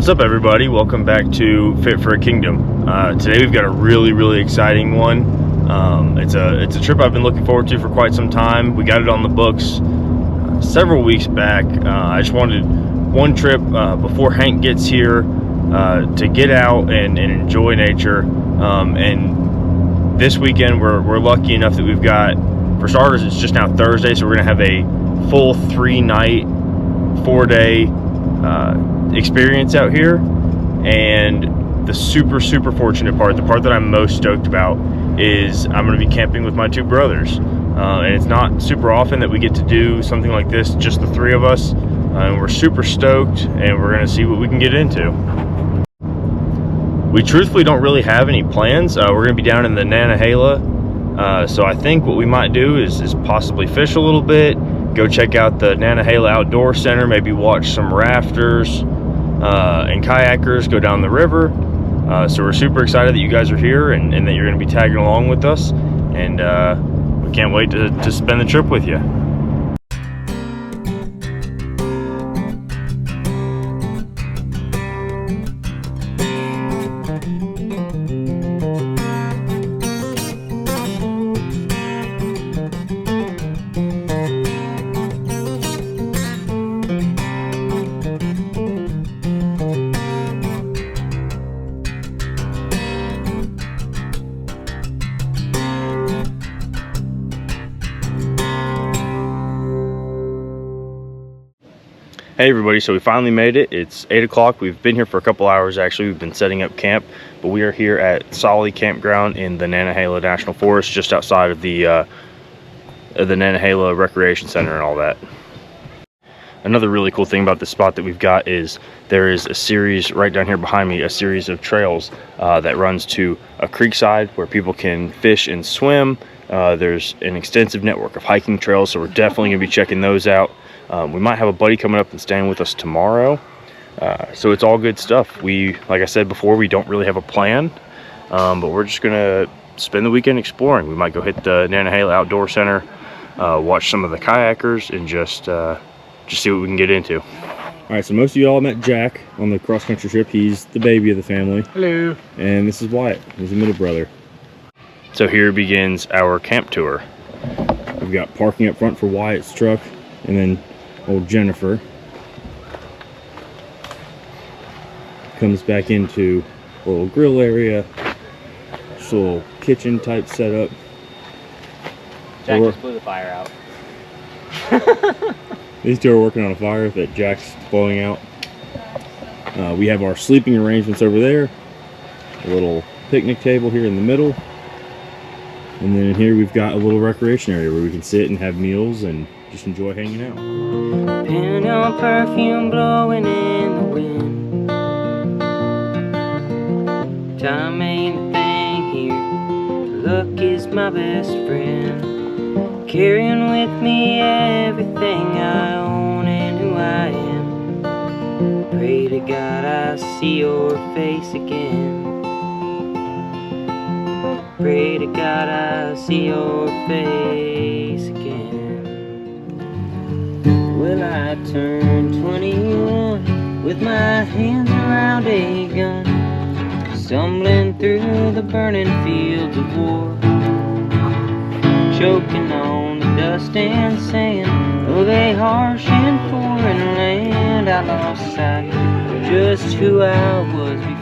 What's up, everybody? Welcome back to Fit for a Kingdom. Today we've got a really exciting one. It's a trip I've been looking forward to for quite some time. We got it on the books several weeks back. I just wanted one trip before Hank gets here to get out and enjoy nature. And this weekend we're lucky enough that we've got, for starters, it's just now Thursday, so we're gonna have a full 3-night, 4-day experience out here. And the super fortunate part, the part that I'm most stoked about, is I'm going to be camping with my two brothers, and it's not super often that we get to do something like this, just the three of us, and we're super stoked, and we're going to see what we can get into. We truthfully don't really have any plans. We're going to be down in the Nantahala, so I think what we might do is possibly fish a little bit, go check out the Nantahala Outdoor Center, maybe watch some rafters and kayakers go down the river. So we're super excited that you guys are here and that you're going to be tagging along with us, and we can't wait to spend the trip with you. Hey everybody, so we finally made it. It's 8 o'clock. We've been here for a couple hours actually. We've been setting up camp, but we are here at Solly Campground in the Nantahala National Forest, just outside of the Nantahala Recreation Center and all that. Another really cool thing about this spot that we've got is there is a series right down here behind me, a series of trails that runs to a creekside where people can fish and swim. There's an extensive network of hiking trails, so we're definitely gonna be checking those out. We might have a buddy coming up and staying with us tomorrow, so it's all good stuff. Like I said before, we don't really have a plan, but we're just gonna spend the weekend exploring. We might go hit the Nantahala Outdoor Center, watch some of the kayakers, and just see what we can get into. All right, so most of you all met Jack on the cross-country trip. He's the baby of the family. Hello. And this is Wyatt. He's the middle brother. So here begins our camp tour. We've got parking up front for Wyatt's truck, and then old Jennifer comes back into a little grill area, just a little kitchen type setup. Jack just blew the fire out. These two are working on a fire that Jack's blowing out. We have our sleeping arrangements over there, a little picnic table here in the middle, and then here we've got a little recreation area where we can sit and have meals and just enjoy hanging out. Pin on perfume blowing in the wind. Time ain't a thing here. Luck is my best friend. Carrying with me everything I own and who I am. Pray to God I see your face again. Pray to God I see your face again. Well, I turned 21 with my hands around a gun, stumbling through the burning fields of war, choking on the dust and sand. Oh, they harsh and foreign land. I lost sight of just who I was before.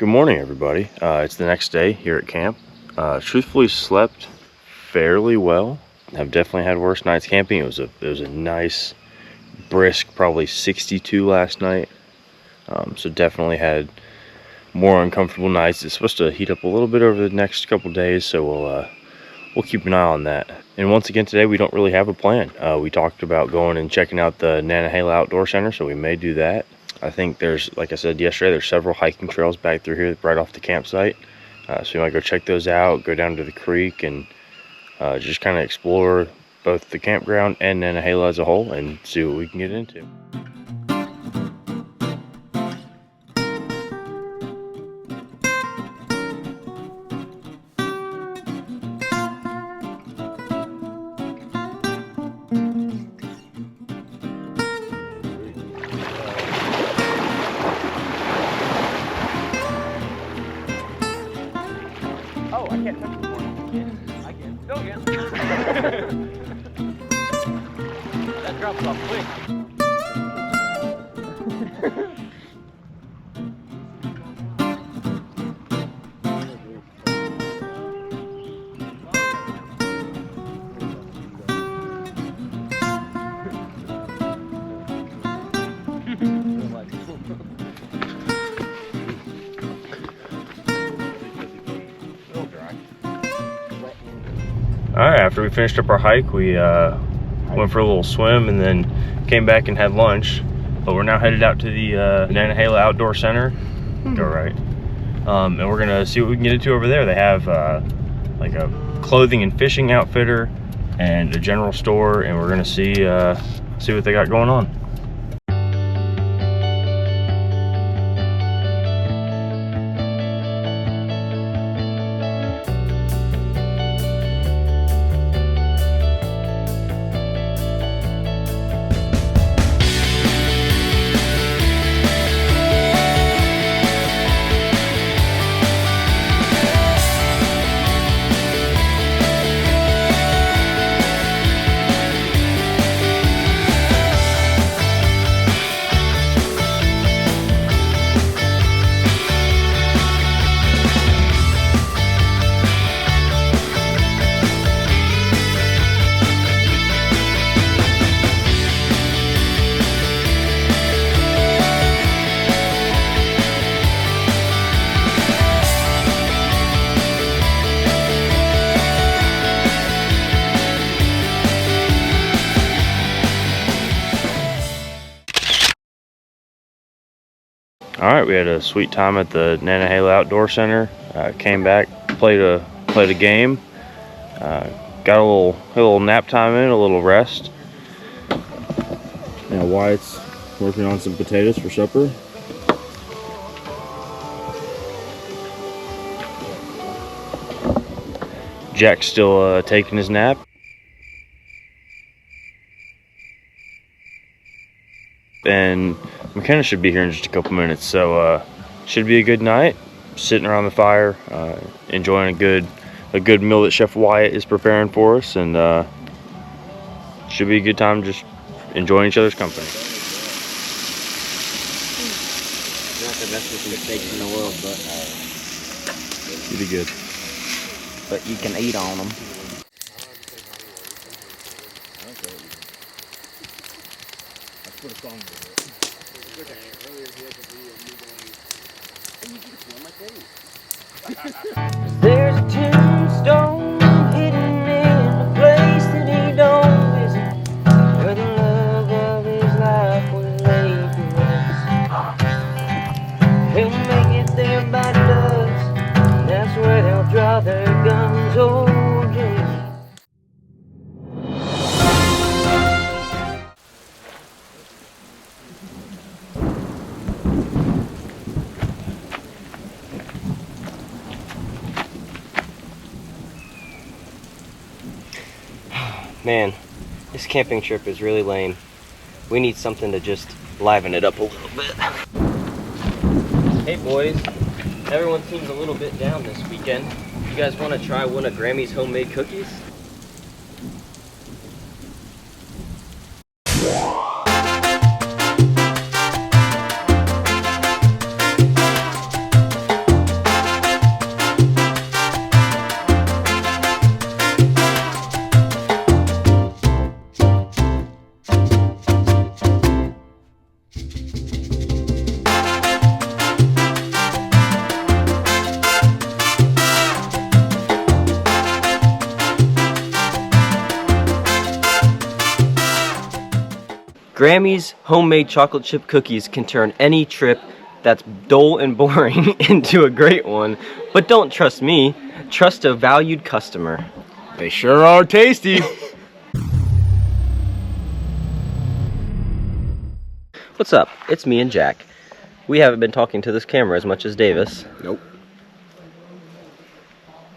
Good morning, everybody. It's the next day here at camp. Truthfully, slept fairly well. I've definitely had worse nights camping. It was a nice, brisk, probably 62 last night. So definitely had more uncomfortable nights. It's supposed to heat up a little bit over the next couple days, so we'll keep an eye on that. And once again today, we don't really have a plan. We talked about going and checking out the Nantahala Outdoor Center, so we may do that. I think there's, like I said yesterday, there's several hiking trails back through here right off the campsite. So you might go check those out, go down to the creek, and just kind of explore both the campground and Nantahala as a whole and see what we can get into. Oh, I can't touch the board. I can. Go again. That drops off quick. All right, after we finished up our hike, we went for a little swim and then came back and had lunch. But we're now headed out to the Nantahala Outdoor Center. Go right. And we're gonna see what we can get into over there. They have like a clothing and fishing outfitter and a general store, and we're gonna see what they got going on. All right, we had a sweet time at the Nantahala Outdoor Center. Came back, played a game, got a little nap time in, a little rest. Now Wyatt's working on some potatoes for supper. Jack's still taking his nap. And McKenna should be here in just a couple minutes, so should be a good night. Sitting around the fire, enjoying a good meal that Chef Wyatt is preparing for us, and should be a good time just enjoying each other's company. Not the best looking steaks in the world, but You did good. but you can eat on them. There's a tombstone hidden in a place that he don't visit, where the love of his life was laid to rest. He'll make it there by dusk, and that's where they'll draw their guns. Oh, Jimmy. Man, this camping trip is really lame. We need something to just liven it up a little bit. Hey boys, everyone seems a little bit down this weekend. You guys want to try one of Grammy's homemade cookies? Grammy's homemade chocolate chip cookies can turn any trip that's dull and boring into a great one. But don't trust me, trust a valued customer. They sure are tasty. What's up? It's me and Jack. We haven't been talking to this camera as much as Davis. Nope.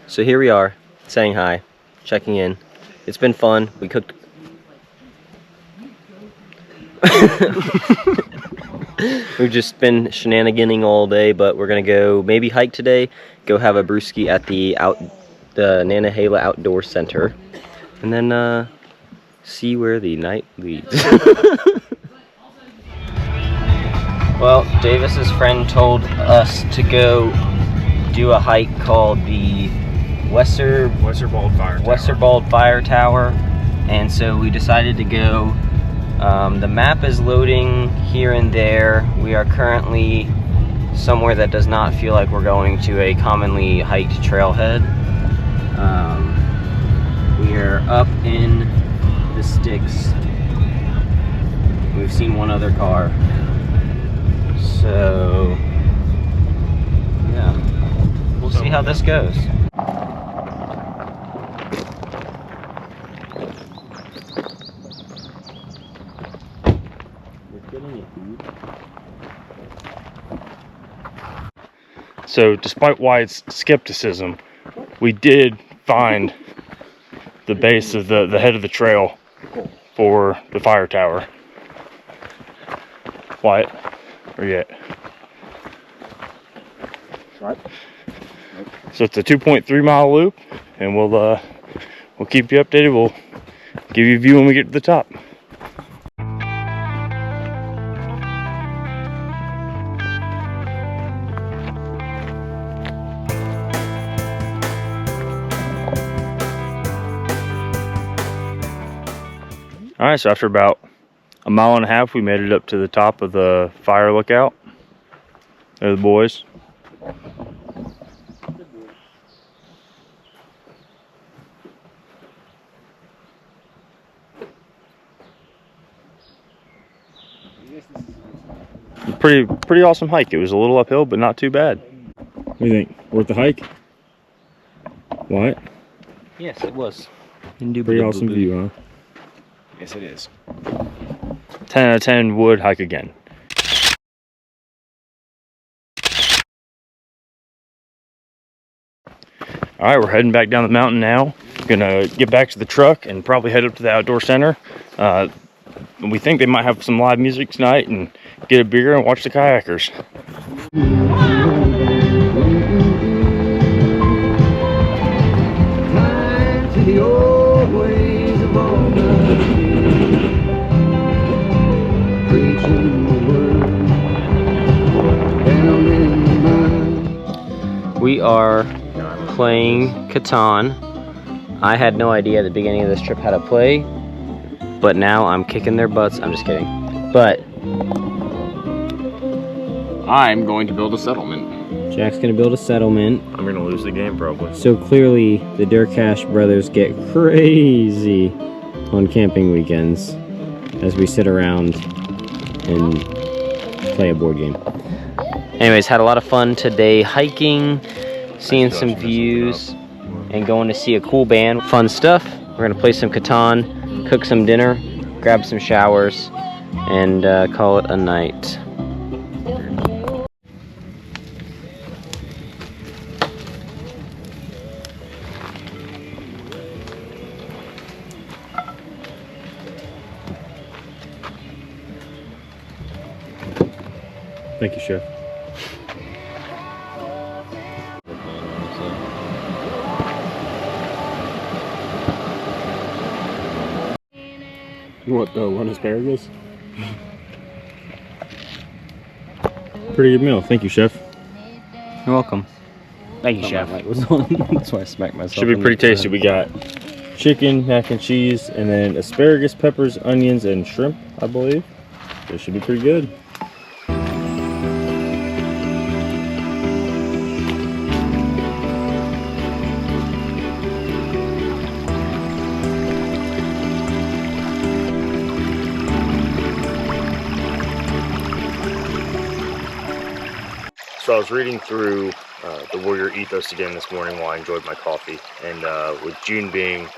So here we are, saying hi, checking in. It's been fun. We cooked... We've just been shenaniganing all day, but we're gonna go maybe hike today, go have a brewski at the Nantahala Outdoor Center, and then see where the night leads. Well, Davis's friend told us to go do a hike called the Westerwald Fire Tower, and so we decided to go. The map is loading here and there. We are currently somewhere that does not feel like we're going to a commonly hiked trailhead. We are up in the sticks. We've seen one other car. So, yeah, we'll see how this goes. So despite Wyatt's skepticism, we did find the base of the head of the trail for the fire tower. Wyatt, where you at? Right. So it's a 2.3 mile loop, and we'll keep you updated. We'll give you a view when we get to the top. All right, so after about a mile and a half, we made it up to the top of the fire lookout. There are the boys. Pretty awesome hike. It was a little uphill, but not too bad. What do you think? Worth the hike? What? Yes, it was. Pretty awesome view, huh? Yes, it is. 10 out of 10 would hike again. All right, we're heading back down the mountain now. Gonna get back to the truck and probably head up to the outdoor center. We think they might have some live music tonight and get a beer and watch the kayakers. We are playing Catan. I had no idea at the beginning of this trip how to play, but now I'm kicking their butts. I'm just kidding. But I'm going to build a settlement. Jack's gonna build a settlement. I'm gonna lose the game probably. So clearly the Durkash brothers get crazy on camping weekends as we sit around and play a board game. Anyways, had a lot of fun today hiking, seeing some views, and going to see a cool band. Fun stuff. We're gonna play some Catan, cook some dinner, grab some showers, and call it a night. Thank you, Chef. You want one asparagus? Pretty good meal. Thank you, Chef. You're welcome. Thank you, Chef. That's why I smacked myself. Should be pretty tasty. We got chicken, mac and cheese, and then asparagus, peppers, onions, and shrimp, I believe. This should be pretty good. So I was reading through the Warrior Ethos again this morning while I enjoyed my coffee, and with June being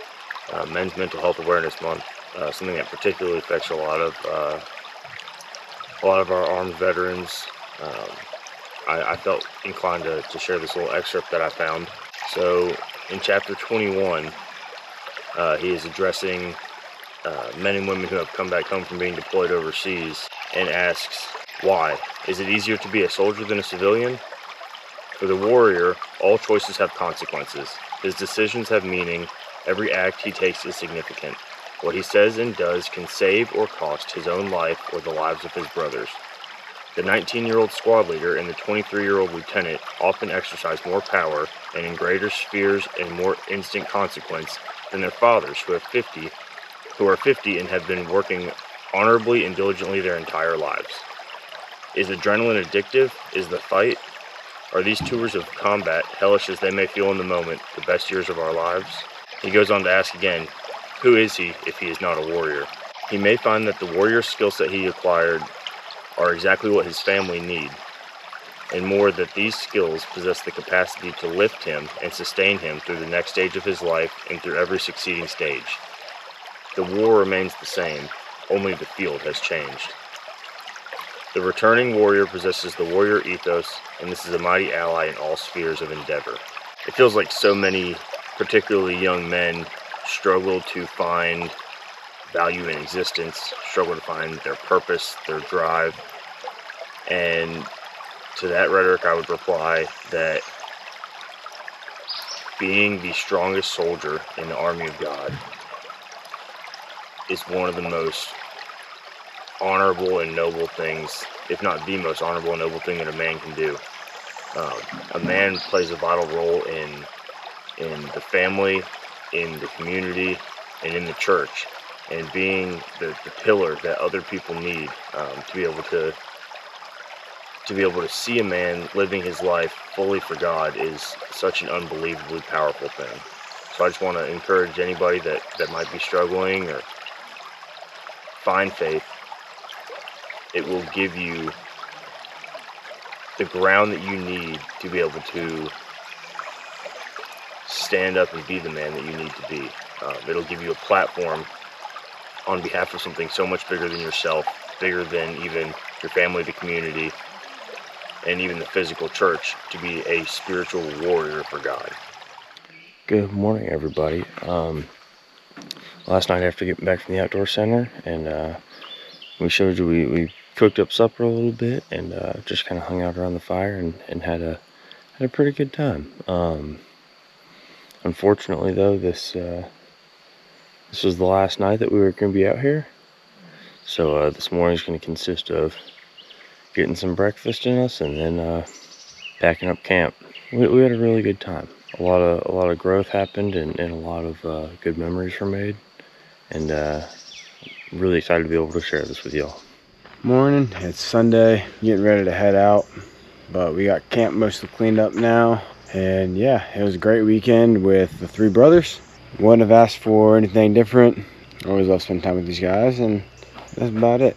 Men's Mental Health Awareness Month, something that particularly affects a lot of our armed veterans, I felt inclined to share this little excerpt that I found. So in chapter 21, he is addressing men and women who have come back home from being deployed overseas, and asks, why? Is it easier to be a soldier than a civilian? For the warrior, all choices have consequences. His decisions have meaning. Every act he takes is significant. What he says and does can save or cost his own life or the lives of his brothers. The 19-year-old squad leader and the 23-year-old lieutenant often exercise more power and in greater spheres and more instant consequence than their fathers who are 50 and have been working honorably and diligently their entire lives. Is adrenaline addictive? Is the fight? Are these tours of combat, hellish as they may feel in the moment, the best years of our lives? He goes on to ask again, who is he if he is not a warrior? He may find that the warrior skill set he acquired are exactly what his family need, and more, that these skills possess the capacity to lift him and sustain him through the next stage of his life and through every succeeding stage. The war remains the same, only the field has changed. The returning warrior possesses the warrior ethos, and this is a mighty ally in all spheres of endeavor. It feels like so many, particularly young men, struggle to find value in existence, struggle to find their purpose, their drive. And to that rhetoric, I would reply that being the strongest soldier in the army of God is one of the most honorable and noble things, if not the most honorable and noble thing that a man can do. A man plays a vital role in the family, in the community, and in the church, and being the pillar that other people need to be able to see a man living his life fully for God is such an unbelievably powerful thing. So I just want to encourage anybody that might be struggling or find faith. It will give you the ground that you need to be able to stand up and be the man that you need to be. It'll give you a platform on behalf of something so much bigger than yourself, bigger than even your family, the community, and even the physical church, to be a spiritual warrior for God. Good morning, everybody. Last night after getting back from the outdoor center, and we showed you we cooked up supper a little bit, and just kind of hung out around the fire and had a pretty good time. Unfortunately, though, this was the last night that we were going to be out here. So this morning is going to consist of getting some breakfast in us and then packing up camp. We had a really good time. A lot of growth happened, and a lot of good memories were made, and really excited to be able to share this with y'all. Morning, it's Sunday, getting ready to head out, but we got camp mostly cleaned up now. And yeah, it was a great weekend with the three brothers. Wouldn't have asked for anything different. Always love spending time with these guys, and that's about it.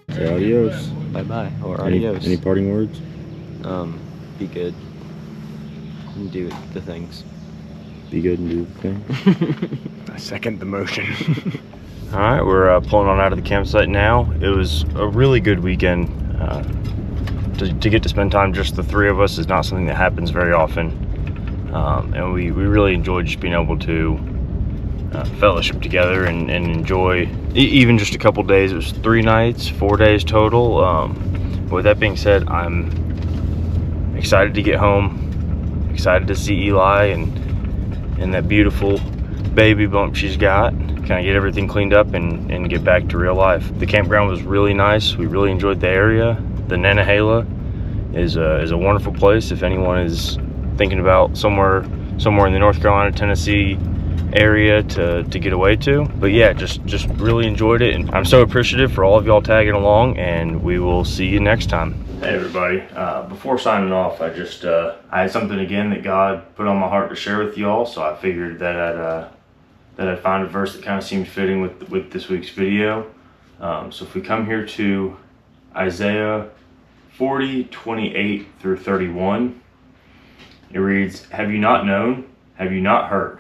Say adios. Bye-bye, or Any adios. parting words? Be good. And do the things. Be good and do the thing. I second the motion. All right, we're pulling on out of the campsite now. It was a really good weekend. To get to spend time just the three of us is not something that happens very often. And we really enjoyed just being able to fellowship together and enjoy even just a couple days. It was 3 nights, 4 days total. But with that being said, I'm excited to get home, excited to see Eli and that beautiful baby bump she's got, kind of get everything cleaned up and get back to real life. The campground was really nice. We really enjoyed the area. The Nantahala is a wonderful place. If anyone is thinking about somewhere in the North Carolina, Tennessee area to get away to. But yeah, just really enjoyed it, and I'm so appreciative for all of y'all tagging along, and we will see you next time. Hey everybody, before signing off, I had something again that God put on my heart to share with y'all, so I figured that I'd find a verse that kind of seemed fitting with this week's video. So if we come here to Isaiah 40:28 through 31, it reads, "Have you not known? Have you not heard?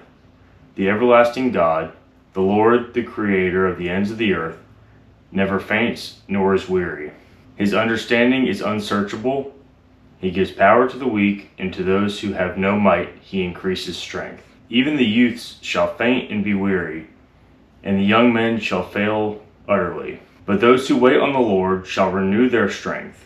The everlasting God, the Lord, the creator of the ends of the earth, never faints nor is weary. His understanding is unsearchable. He gives power to the weak, and to those who have no might he increases strength. Even the youths shall faint and be weary, and the young men shall fail utterly. But those who wait on the Lord shall renew their strength.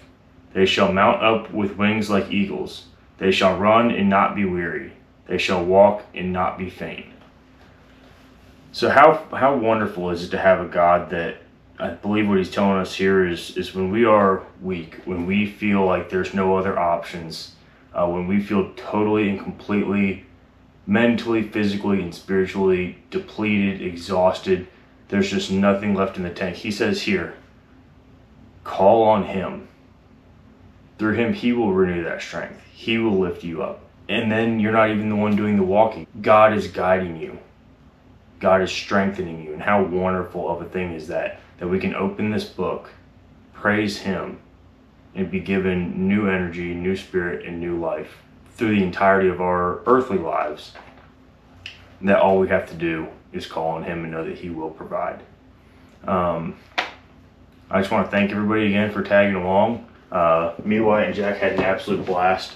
They shall mount up with wings like eagles. They shall run and not be weary. They shall walk and not be faint." So how wonderful is it to have a God that, I believe what he's telling us here is when we are weak, when we feel like there's no other options, when we feel totally and completely mentally, physically, and spiritually depleted, exhausted, there's just nothing left in the tank. He says here, call on him. Through him, he will renew that strength. He will lift you up. And then you're not even the one doing the walking. God is guiding you. God is strengthening you. And how wonderful of a thing is that we can open this book, praise him, and be given new energy, new spirit, and new life through the entirety of our earthly lives. And that all we have to do is call on him and know that he will provide. I just want to thank everybody again for tagging along. Me, Wyatt, and Jack had an absolute blast,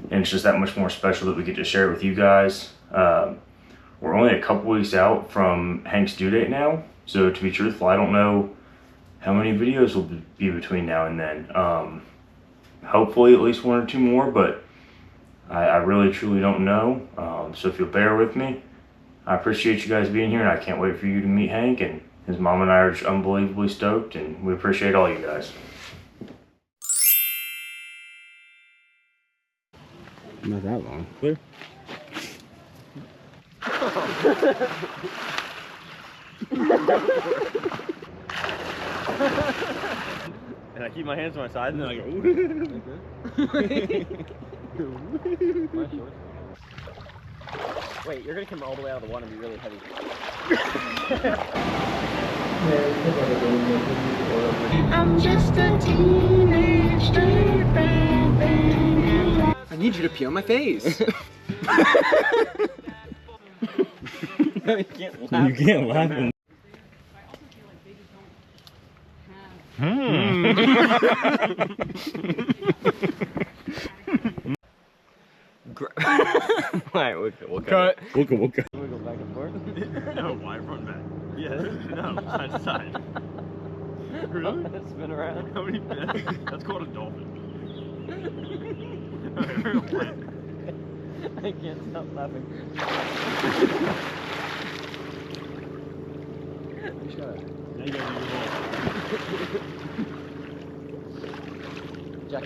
and it's just that much more special that we get to share it with you guys. We're only a couple weeks out from Hank's due date now, so to be truthful, I don't know how many videos will be between now and then. Hopefully at least one or two more, but I really truly don't know. So if you'll bear with me, I appreciate you guys being here, and I can't wait for you to meet Hank, and his mom and I are just unbelievably stoked, and we appreciate all you guys. Not that long. Clear? And I keep my hands to my side, and then I go, Wait, you're gonna come all the way out of the water and be really heavy. I'm just a teenage dirtbag. I need you to pee on my face. You can't laugh. Alright, we'll Cut. We'll go. Wiggle back and forth. no, why run back? Yeah, no, side to side. Really? Spin around. How many that's called a dolphin. I can't stop laughing. Now you gotta do your Jack.